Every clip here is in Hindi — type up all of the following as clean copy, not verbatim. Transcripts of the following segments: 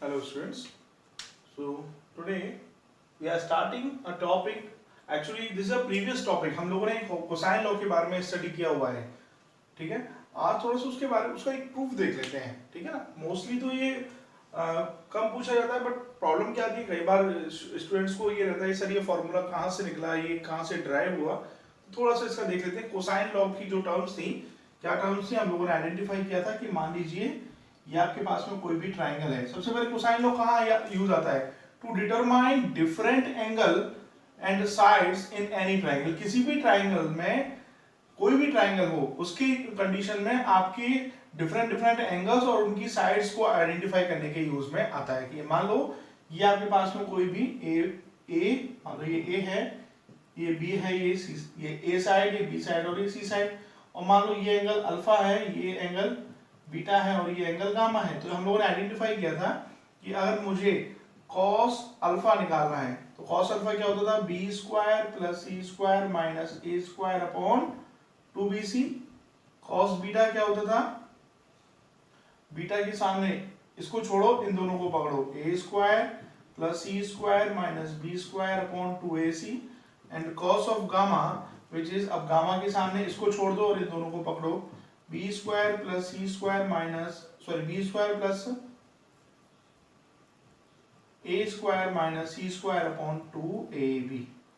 Hello students. So today we are starting a topic. Actually this is a previous topic. हम लोगों ने कोसाइन लॉ के बारे में स्टडी किया हुआ है. ठीक है. आज थोड़ा सा उसके बारे में उसका एक प्रूफ देख लेते हैं. ठीक है ना. मोस्टली तो ये कम पूछा जाता है बट प्रॉब्लम क्या आती है कई बार स्टूडेंट्स को ये रहता है सर ये फॉर्मूला कहाँ से निकला, ये कहाँ से ड्राइव हुआ. तो थोड़ा सा इसका देख लेते हैं. कोसाइन लॉ की जो टर्म्स थी, क्या टर्म्स थी, हम लोगों ने आइडेंटिफाई किया था कि मान लीजिए ये आपके पास में कोई भी ट्राइंगल है. सबसे पहले कोसाइन लॉ कहाँ यूज आता है? To determine different angle and sides in any triangle. किसी भी ट्राइंगल में, कोई भी ट्राइंगल हो, उसकी कंडीशन में आपकी डिफरेंट डिफरेंट एंगल्स और उनकी साइड्स को आइडेंटिफाई करने के यूज में आता है. कि मान लो ये आपके पास में कोई भी ए मान लो ये ए है, ये बी है, ये ए साइड, ये बी साइड और ये सी साइड. और मान लो ये एंगल अल्फा है, ये एंगल बीटा है और ये एंगल गामा है. तो हम लोगों ने आइडेंटिफाई किया था कि अगर मुझे cos अल्फा निकालना है तो cos अल्फा क्या होता था? B square plus C square minus A square upon 2bc. cos beta क्या होता था? बीटा के सामने इसको छोड़ो, इन दोनों को पकड़ो, A square plus C square minus B square upon 2ac. And cos of gamma which is, अब गामा के सामने इसको छोड़ दो और इन दोनों को पकड़ो, B square plus C square minus B square plus A square minus C square upon 2ab.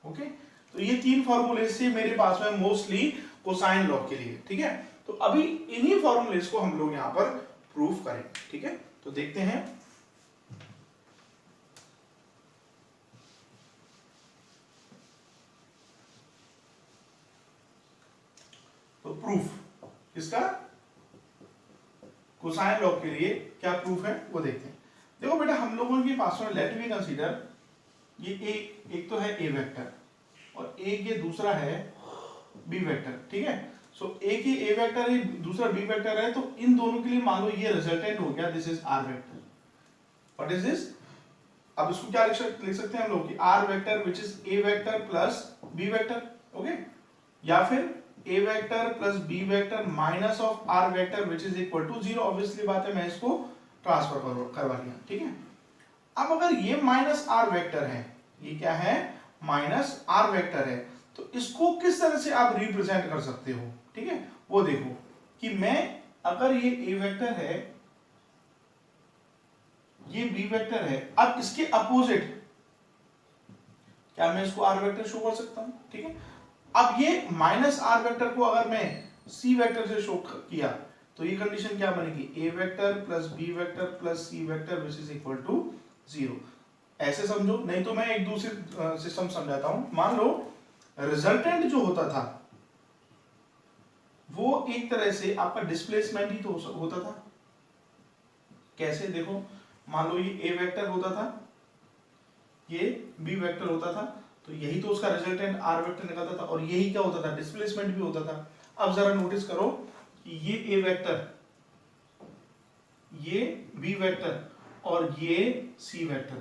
Okay. तो ये तीन फॉर्मूले से मेरे पास में मोस्टली कोसाइन लॉ के लिए. ठीक है. तो अभी इन्हीं फॉर्मूलेस को हम लोग यहां पर प्रूफ करें. ठीक है. तो देखते हैं. तो प्रूफ इसका कोसाइन लॉ के लिए क्या प्रूफ है वो देखते हैं. देखो बेटा, हम लोगों के पास में लेट वी कंसीडर ये एक तो है ए वेक्टर और एक ये दूसरा है बी वेक्टर. ठीक है. सो एक ही ए वेक्टर है, दूसरा बी वेक्टर है. तो इन दोनों के लिए मान लो ये रिजल्टेंट हो गया, this is R vector. What is this? अब इसको क्या लिख सकते हैं हम लोग कि R vector which is A vector plus B vector. Okay. या फिर A vector plus B vector minus of R vector which is equal to 0. Obviously बात है, मैं इसको ट्रांसफर करवा लिया. ठीक है. अब अगर ये माइनस आर वेक्टर है, ये क्या है? माइनस आर वेक्टर है. तो इसको किस तरह से आप रिप्रेजेंट कर सकते हो? ठीक है. वो देखो कि मैं, अगर ये ए वेक्टर है, ये बी वेक्टर है, अब इसके अपोजिट क्या मैं इसको आर वेक्टर शो कर सकता हूं? ठीक है. अब ये माइनस आर वेक्टर को अगर मैं सी वेक्टर से शो किया तो ये कंडीशन क्या बनेगी? A vector plus B vector plus C vector which is equal to 0. ऐसे समझो, नहीं तो मैं एक दूसरी सिस्टम समझाता हूं. मान लो रिजल्टेंट जो होता था वो एक तरह से आपका डिस्प्लेसमेंट ही तो होता था. कैसे? देखो, मान लो ये ए वेक्टर होता था, ये बी वेक्टर होता था, तो यही तो उसका रिजल्टेंट आर वेक्टर निकलता था और यही क्या होता था? डिस्प्लेसमेंट भी होता था. अब जरा नोटिस करो कि ये ए वेक्टर, ये बी वेक्टर और ये सी वेक्टर,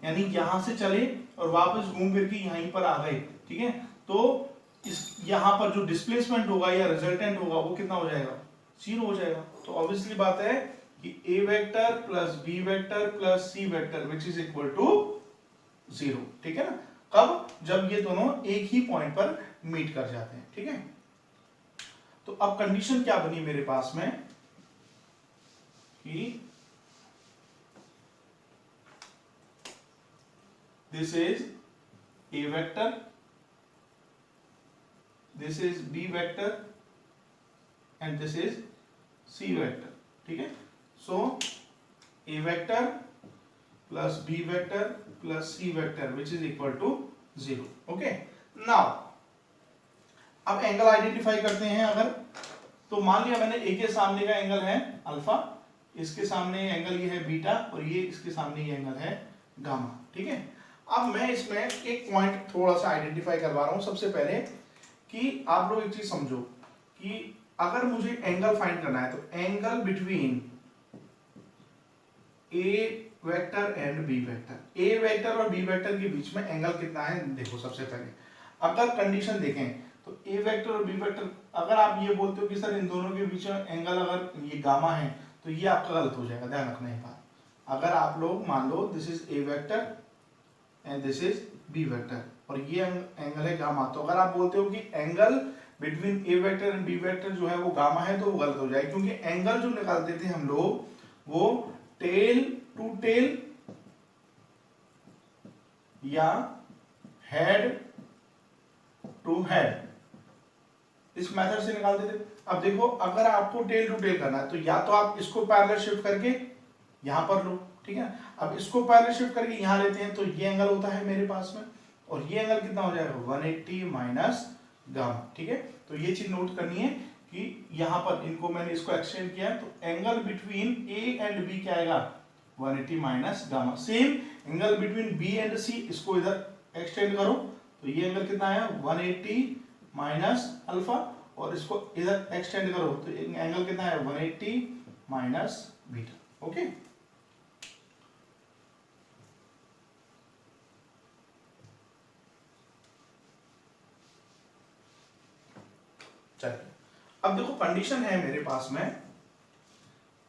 यानी यहां से चले और वापस घूम फिर के यहीं पर आ गए. ठीक है. तो इस यहां पर जो डिस्प्लेसमेंट होगा या रिजल्टेंट होगा वो कितना हो जाएगा? 0 हो जाएगा. तो ऑब्वियसली बात है कि A vector plus B vector plus C vector which is equal to 0. ठीक है ना. कब? जब ये दोनों एक ही पॉइंट पर मीट कर जाते हैं. ठीक है. तो अब कंडीशन क्या बनी मेरे पास में कि this is A vector, this is B vector and this is C vector. ठीक है. So A vector plus B vector plus C vector which is equal to 0. Okay. Now अब एंगल आइडेंटिफाई करते हैं. अगर तो मान लिया मैंने ए के सामने का एंगल है अल्फा, इसके सामने एंगल ये है बीटा और ये इसके सामने ये एंगल है गामा. ठीक है. अब मैं इसमें एक पॉइंट थोड़ा सा आइडेंटिफाई करवा रहा हूं. सबसे पहले कि आप लोग एक चीज समझो कि अगर मुझे एंगल फाइंड करना है तो angle between a vector and b vector, a vector और बी वेक्टर के बीच में एंगल कितना है? देखो, सबसे पहले अगर कंडीशन देखें तो ए वेक्टर और बी वेक्टर, अगर आप ये बोलते हो कि सर इन दोनों के बीच में एंगल अगर ये गामा है तो ये आपका गलत हो जाएगा. ध्यान रखना ये बात. अगर आप लोग मान लो this is A vector and this is B vector और ये एंगल है गामा, तो अगर आप बोलते हो कि angle between a vector and b vector जो है वो गामा है, तो वो गलत हो जाएगा, क्योंकि एंगल जो निकालते थे हम लोग वो टेल टू टेल या हेड टू हेड इस मेथड से निकालते थे। अब देखो अगर आपको टेल टू टेल करना है तो या तो आप इसको पैरेलल शिफ्ट करके यहां पर लो, ठीक है। अब इसको पैरेलल शिफ्ट करके यहां लेते हैं तो ये एंगल होता है मेरे पास में, और ये एंगल कितना हो जाएगा 180 माइनस गामा, ठीक है। तो ये चीज नोट करनी है कि यहां पर इनको मैंने इसको एक्सटेंड किया है तो angle between A and B क्या आएगा 180 minus gamma. Same angle between B and C, इसको इधर एक्सटेंड करो तो ये एंगल कितना आया 180 माइनस अल्फा, और इसको इधर एक्सटेंड करो तो एंगल कितना है 180 माइनस बीटा। ओके, चलिए अब देखो कंडीशन है मेरे पास में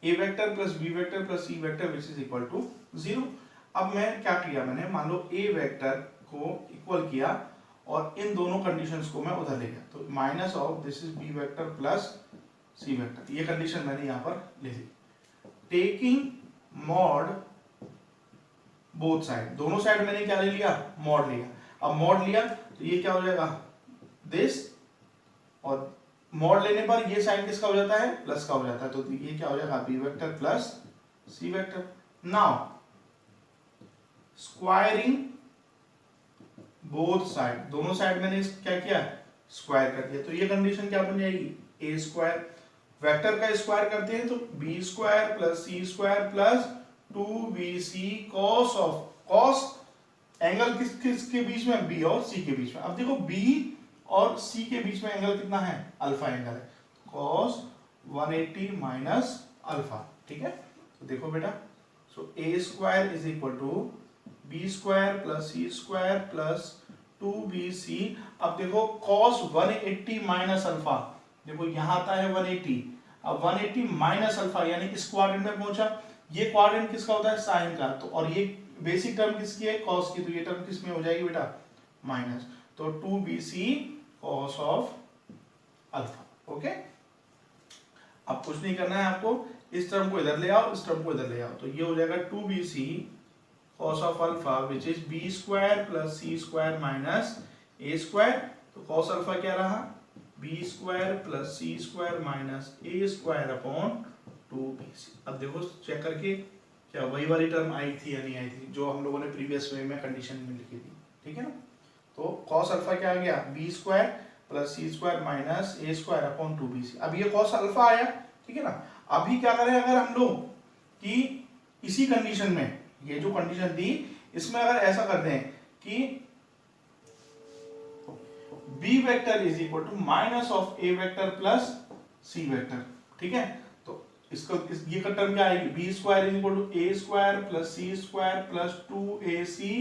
A vector plus B vector plus C vector which is equal to 0। अब मैं क्या किया, मैंने मान लो ए वेक्टर को इक्वल किया और इन दोनों कंडीशंस को मैं उधर ले गया, तो minus of this is B vector plus C vector, ये कंडीशन मैंने यहां पर ले ली। टेकिंग मॉड बोथ साइड, दोनों साइड मैंने क्या ले लिया मॉड लिया। अब मॉड लिया तो ये क्या हो जाएगा दिस, और मॉड लेने पर ये साइन किसका हो जाता है प्लस का हो जाता है, तो ये क्या हो जाएगा बी वेक्टर प्लस सी vector. Now squaring both side, दोनों साइड मैंने क्या किया स्क्वायर कर दिया, तो ये कंडीशन क्या बन जाएगी ए स्क्वायर, वेक्टर का स्क्वायर करते हैं तो b square plus C square plus 2bc cos of, cos angle किसके बीच में बी और सी के बीच में। अब देखो बी और सी के बीच में एंगल कितना है अल्फा एंगल है, कॉस 180 माइनस अल्फा, ठीक है। तो देखो बेटा, so A square is equal to B square plus C square plus 2bc। अब देखो कॉस 180 माइनस अल्फा, देखो यहां आता है 180, अब 180 माइनस अल्फा यानी इस क्वाड्रेंट में पहुंचा, ये क्वाड्रेंट किसका होता है साइन का, तो और ये बेसिक टर्म किसकी है कॉस की, तो ये टर्म किस में हो जाएगी बेटा माइनस, तो 2bc cos of alpha. Okay, अब कुछ नहीं करना है आपको, इस टर्म को इधर ले आओ, इस टर्म को इधर ले आओ, तो ये हो जाएगा 2bc cos of alpha which is b square plus c square minus a square, तो cos alpha क्या रहा b square plus c square minus a square upon 2bc। अब देखो चेक करके क्या वही वाली टर्म आई थी या नहीं आई थी जो हम लोगों ने प्रीवियस वे में कंडीशन में लिखी थी, ठीक है ना। तो cos alpha क्या आ गया b square plus c square minus a square upon 2bc। अब ये cos alpha आया, ठीक है ना। अभी क्या करें अगर हम लोग कि इसी कंडीशन में ये जो कंडीशन थी इसमें अगर ऐसा करते हैं कि b vector is equal to minus of a vector plus c vector, ठीक है। तो इसको ये का टर्म क्या आएगी b square is equal to a square plus c square plus 2ac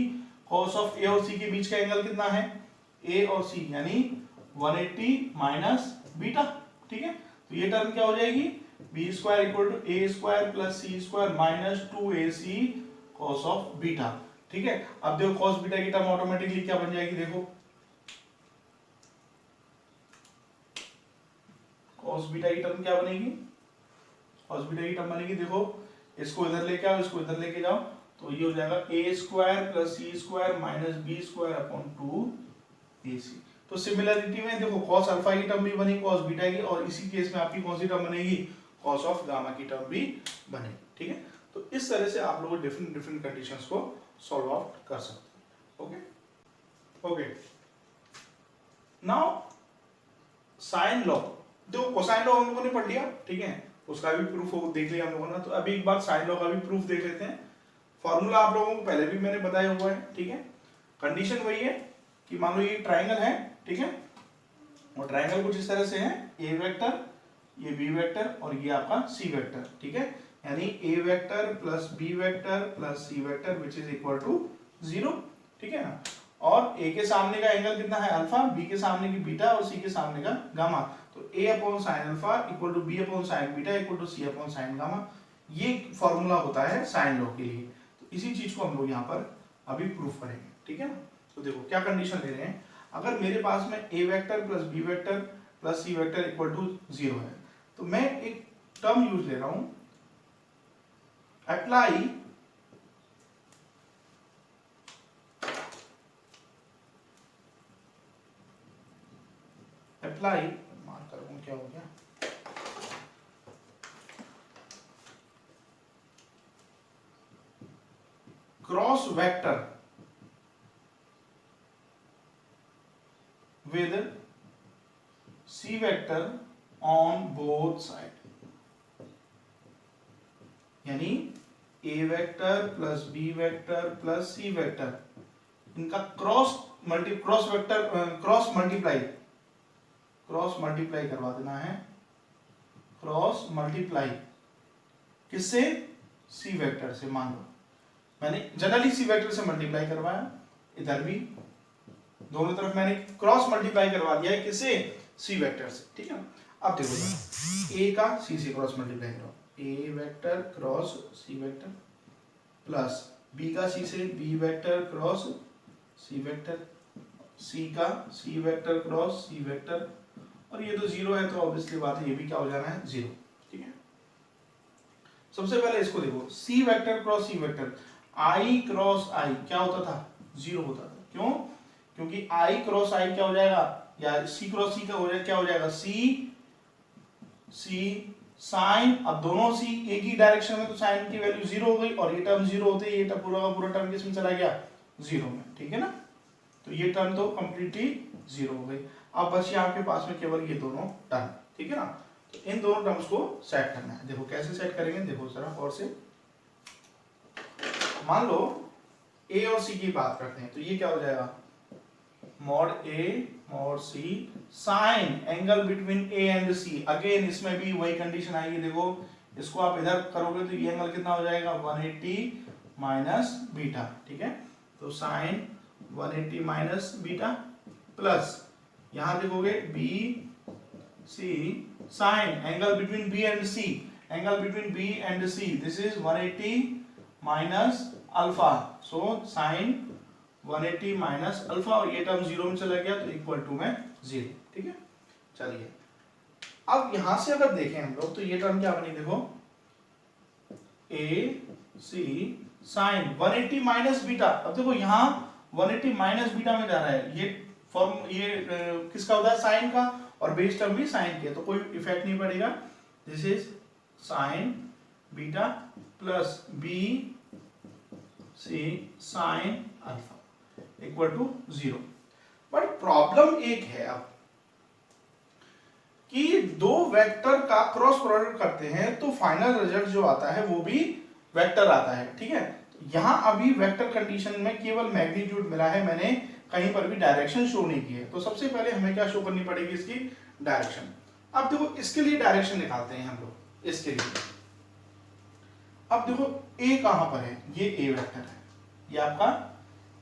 cos of a और c के बीच का एंगल कितना है a और c यानी 180 माइनस बीटा, ठीक है। तो ये टर्म क्या हो जाएगी b square equal to a square plus c square minus 2ac cos of beta, ठीक है। अब देखो cos बीटा की टर्म ऑटोमेटिकली क्या बन जाएगी, देखो cos बीटा की टर्म क्या बनेगी, cos बीटा की टर्म बनेगी, देखो इसको इधर लेके आओ, इसको इधर लेके जाओ, तो ये हो जाएगा a square plus c square minus b square upon 2ac। तो सिमिलरिटी में देखो cos अल्फा की टर्म भी बनेगी cos बीटा की, और इसी केस में आपकी कौन सी टर्म बनेगी cos ऑफ गामा की टर्म भी बनेगी, ठीक है। तो इस तरह से आप लोग डिफरेंट डिफरेंट कंडीशंस को सॉल्व आउट कर सकते हैं। Okay okay, now sine law, देखो कोसाइन लॉ हम लोगों ने पढ़ लिया, ठीक है, उसका भी प्रूफ देख लिया हम लोगों ने। तो अभी एक बार साइन लॉ का भी प्रूफ देख लेते हैं। फॉर्मूला आप लोगों को पहले भी मैंने बताया हुआ है, ठीक है। कंडीशन वही है कि मान लो ये ट्राइंगल है, ठीक है, और ट्राइंगल कुछ इस तरह से है, ए वेक्टर, ये बी वेक्टर और ये आपका सी वेक्टर, ठीक है। यानी A vector plus B vector plus C vector which is equal to 0, ठीक है ना। और ए के सामने का एंगल कितना है अल्फा, बी के सामने की बीटा और सी के सामने का गामा, तो A upon sine alpha equal to B upon sine beta equal to C upon sine gamma. ये फॉर्मूला होता है साइन लॉ के लिए। तो इसी चीज को हम लोग यहाँ पर अभी प्रूफ करेंगे, ठीक है ना। तो देखो क्या कंडीशन ले रहे हैं, अगर मेरे पास में A vector plus B vector plus C vector equal to 0 है, तो मैं एक टर्म यूज ले रहा हूं, अप्लाई मार्कर क्या हो गया, cross vector with C vector on both side, यानी A vector plus B vector plus C vector इनका क्रॉस मल्टीप्लाई करवा देना है, क्रॉस मल्टीप्लाई किससे, C वेक्टर से। मान लो मैंने जनरली C वेक्टर से मल्टीप्लाई करवाया, इधर भी दोनों तरफ मैंने क्रॉस मल्टीप्लाई करवा दिया है, किससे, सी वेक्टर से, ठीक है। अब देखो जरा, ए का सी से क्रॉस मल्टीप्लाई करो, ए vector cross C vector plus B का सी से B vector cross C vector, सी का C vector cross C vector, और ये तो 0 है तो ऑब्वियसली बात है ये भी क्या हो जाना है, 0, ठीक है। सबसे पहले इसको देखो, C vector cross C vector, आई क्रॉस आई क्या होता था, 0 होता था। क्यों, क्योंकि i क्रॉस i क्या हो जाएगा, या c क्रॉस c का हो जाएगा, क्या हो जाएगा, c साइन, अब दोनों c एक ही डायरेक्शन में, तो साइन की वैल्यू 0 हो गई, और ये टर्म 0 होते ही ये टर्म पूरा का पूरा टर्म किस में चला गया, 0 में, ठीक है ना। तो ये टर्म तो कंप्लीटली 0 हो गई। अब बस यहाँ आपके पास में केवल ये दोनों टर्म, ठीक है ना। तो इन दोनों टर्म्स को सेट करना है। देखो कैसे सेट करेंगे, देखो जरा और से, मान लो a और c की बात करते हैं, तो ये क्या हो जाएगा, mod a mod c sine angle between A and c. Again इसमें भी वही कंडीशन आएगी, देखो इसको आप इधर करोगे तो ये एंगल कितना हो जाएगा, 180 माइनस बीटा, ठीक है। तो साइन 180 माइनस बीटा प्लस यहां देखोगे b C sine angle between B and c, angle between B and c, this is 180 minus alpha, so sine 180 minus alpha, और ये टर्म 0 में चला गया तो इक्वल टू में 0, ठीक है। चलिए अब यहां से अगर देखें हम लोग, तो ये टर्म क्या बनी, देखो ए सी साइन 180 माइनस बीटा। अब देखो यहां 180 माइनस बीटा में जा रहा है, ये फॉर्म ये किसका होता है, साइन का, और बेस टर्म भी साइन की है, तो कोई इफेक्ट नहीं पड़ेगा। This is sine beta plus b C sine alpha equal to 0। But problem एक है अब कि दो वेक्टर का क्रॉस प्रोडक्ट करते हैं तो फाइनल रिजल्ट जो आता है वो भी वेक्टर आता है, ठीक है। यहां अभी वेक्टर कंडीशन में केवल मैग्नीट्यूड मिला है, मैंने कहीं पर भी डायरेक्शन शो नहीं की है। तो सबसे पहले हमें क्या शो करनी पड़ेगी, इसकी डायरेक्शन। अब देखो इसके लिए डायरेक्शन निकालते हैं हम लोग, इसके लिए अब देखो ए कहां पर है, ये ए वेक्टर है, ये आपका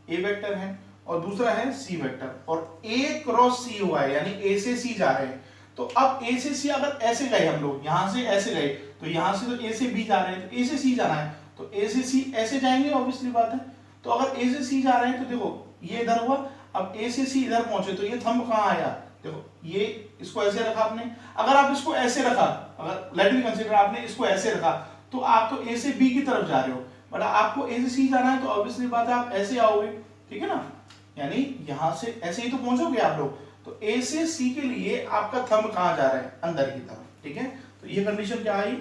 ए वेक्टर है, और दूसरा है सी वेक्टर, और ए क्रॉस सी हुआ है, यानी ए से सी जा रहे हैं। तो अब ए से सी अगर ऐसे गए हम लोग, यहां से ऐसे गए, तो यहां से तो ए से बी जा रहे हैं, तो ए से सी जाना है, तो ए से सी ऐसे जाएंगे, ऑब्वियसली बात है। तो अगर ए से सी जा रहे हैं तो देखो ये इधर हुआ, अब ए से सी इधर पहुंचे, तो ये थंब कहां आया, देखो ये इसको ऐसे रखा आपने। अगर आप इसको ऐसे रखा, अगर लेट मी कंसीडर आपने इसको ऐसे रखा, तो आप तो ए से बी की तरफ जा रहे हो, बट आपको ए से सी जाना है, तो ऑब्वियसली बात है आप ऐसे आओगे, ठीक है ना, यानी यहां से ऐसे ही तो पहुंचोगे आप लोग। तो ए से सी के लिए आपका थंब कहां जा रहा है, अंदर की तरफ, ठीक है। तो ये कंडीशन क्या आई,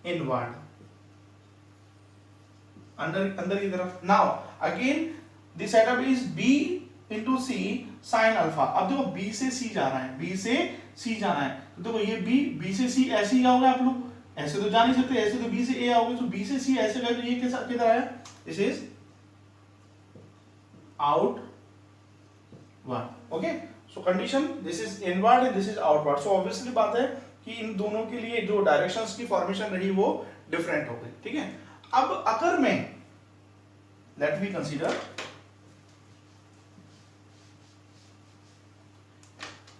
इनवर्ड, अंदर की तरफ। Now again this setup is b into c sine alpha. अब देखो बी से सी जा रहा है, बी से सी जाना है, तो देखो ये बी से सी ऐसे ही आओगे आप लोग, ऐसे तो जा नहीं सकते, ऐसे तो बी से ए आओगे, तो बी से सी ऐसे गए, तो ये किधर आया, this is outward, okay. So condition this is inward and this is outward. So obviously बात है कि इन दोनों के लिए जो डायरेक्शंस की फॉर्मेशन रही वो डिफरेंट हो गई, ठीक है। अब अगर मैं लेट मी कंसीडर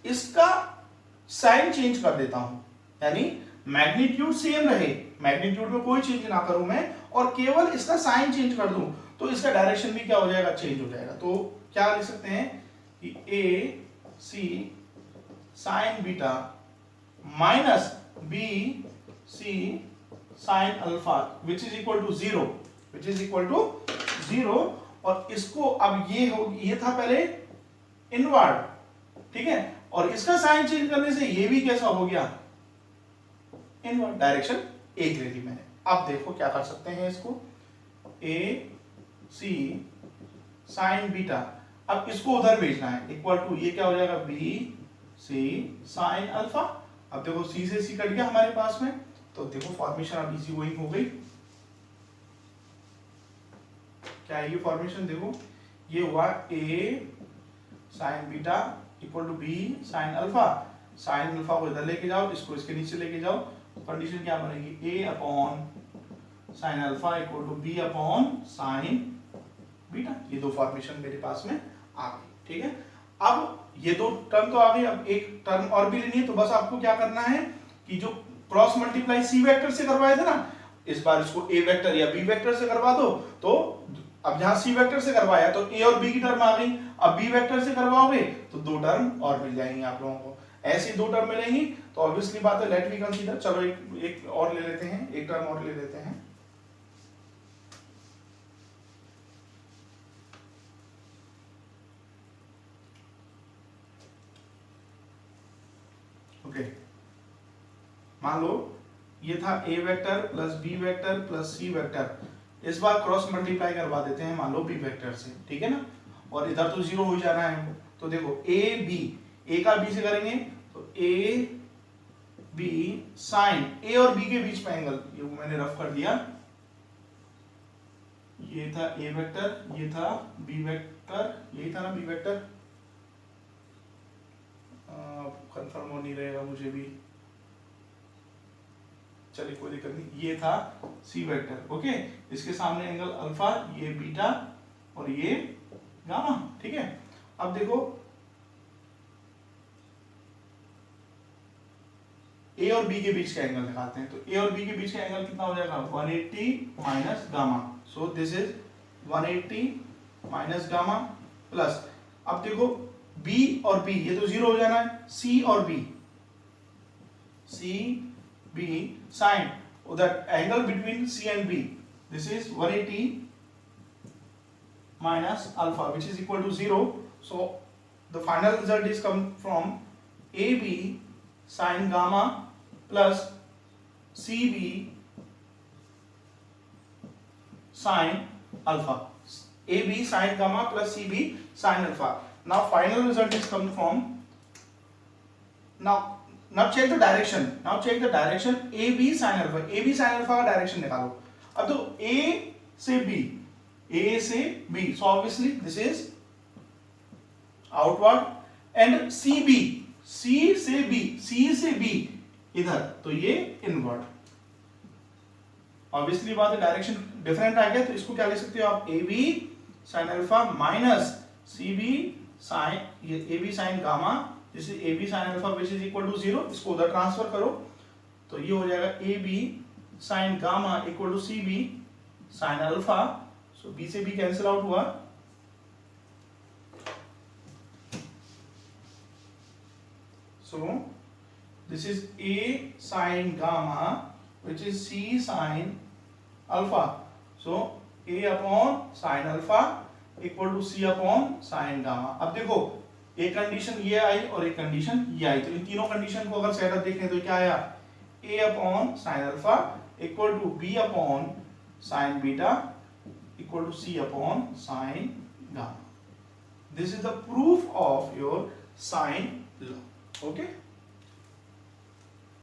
इसका साइन चेंज कर देता हूं, यानी मैग्नीट्यूड सेम रहे मैग्नीट्यूड में कोई चेंज ना करूं मैं और केवल इसका साइन चेंज कर दूं तो इसका डायरेक्शन भी क्या हो जाएगा, चेंज हो जाएगा। तो क्या लिख सकते हैं कि A C sine beta minus B C sine alpha which is equal to zero, which is equal to zero. और इसको अब ये था पहले इनवर्ड, ठीक है, और इसका साइन चेंज करने से ये भी कैसा हो गया, इनवर्ड, डायरेक्शन एक ले ली मैंने। अब देखो क्या कर सकते हैं इसको, ए सी साइन बीटा, अब इसको उधर भेजना है, इक्वल टू ये क्या हो जाएगा बी सी साइन अल्फा। अब देखो सी से सी कट गया हमारे पास में, तो देखो फॉर्मेशन अब इजी गोइंग हो गई। क्या है ये फॉर्मेशन, देखो ये हुआ A sine beta equal to B sine alpha. Sine alpha को इधर लेके जाओ, इसको इसके नीचे लेके जाओ, तो कंडीशन क्या बनेगी, A upon sine alpha equal to B upon sine beta. ये दो फॉर्मेशन मेरे पास में आ गई, ठीक है। अब ये दो टर्म तो आ गई, अब एक टर्म और भी लेनी है, तो बस आपको क्या करना है कि जो क्रॉस मल्टीप्लाई सी वेक्टर से करवाए थे ना, इस बार इसको ए वेक्टर या बी वेक्टर से करवा दो। तो अब जहां सी वेक्टर से करवाया तो ए और बी की टर्म आ गई, अब बी वेक्टर से करवाओगे तो दो टर्म और मिल जाएंगी आप लोगों को। ऐसी दो टर्म मिलेंगी तो ऑब्वियसली बात है, लेट वी कंसीडर। चलो एक और ले लेते हैं, एक टर्म और ले लेते हैं। ओके, मान लो ये था A vector plus B vector plus C vector, इस बार क्रॉस मल्टीप्लाई करवा देते हैं मान लो बी वेक्टर से, ठीक है ना, और इधर तो जीरो हो जाना है। तो देखो ए बी, ए का बी से करेंगे तो ए बी साइन, ए और बी के बीच में एंगल, ये मैंने रफ कर दिया, ये था ए वेक्टर, ये था बी वेक्टर, यही था ना बी वेक्टर, कंफर्म हो नहीं रहेगा मुझे भी, चलिए कोई दिक्कत नहीं, ये था सी वेक्टर, ओके। इसके सामने एंगल अल्फा, ये बीटा और ये गामा, ठीक है। अब देखो ए और बी के बीच का एंगल निकालते हैं, तो ए और बी के बीच का एंगल कितना हो जाएगा 180 minus gamma, so this is 180 minus gamma plus, अब देखो बी और बी ये तो जीरो हो जाना है, सी और b, c b sine, that angle between c and b, this is 180 minus alpha which is equal to 0. So the final result is come from AB sin gamma plus CB sin alpha. AB sin gamma plus CB sin alpha. Now final result is come from, now check the direction. Now check the direction AB sin alpha. AB sin alpha का डायरेक्शन निकालो। अब तो A से B, A से B, so obviously this is outward, and CB, C से B, C से B इधर, तो ये inward। obviously बात है डायरेक्शन डिफरेंट आ गया, तो इसको क्या ले सकते हो आप, AB sin alpha minus CB sin, ये AB sin gamma, this is AB sin alpha which is equal to 0, इसको उधर ट्रांसफर करो तो ये हो जाएगा AB sin gamma equal to CB sin alpha, so B से B कैंसिल आउट हुआ, so this is A sin gamma which is C sin alpha, so A upon sin alpha equal to C upon sin gamma। अब देखो एक कंडीशन ये आई और एक कंडीशन ये आई, तो इन तीनों कंडीशन को अगर सेटअप देखें तो क्या आया, A upon sin alpha equal to B upon sin beta equal to C upon sin gamma. This is the proof of your sine law, okay।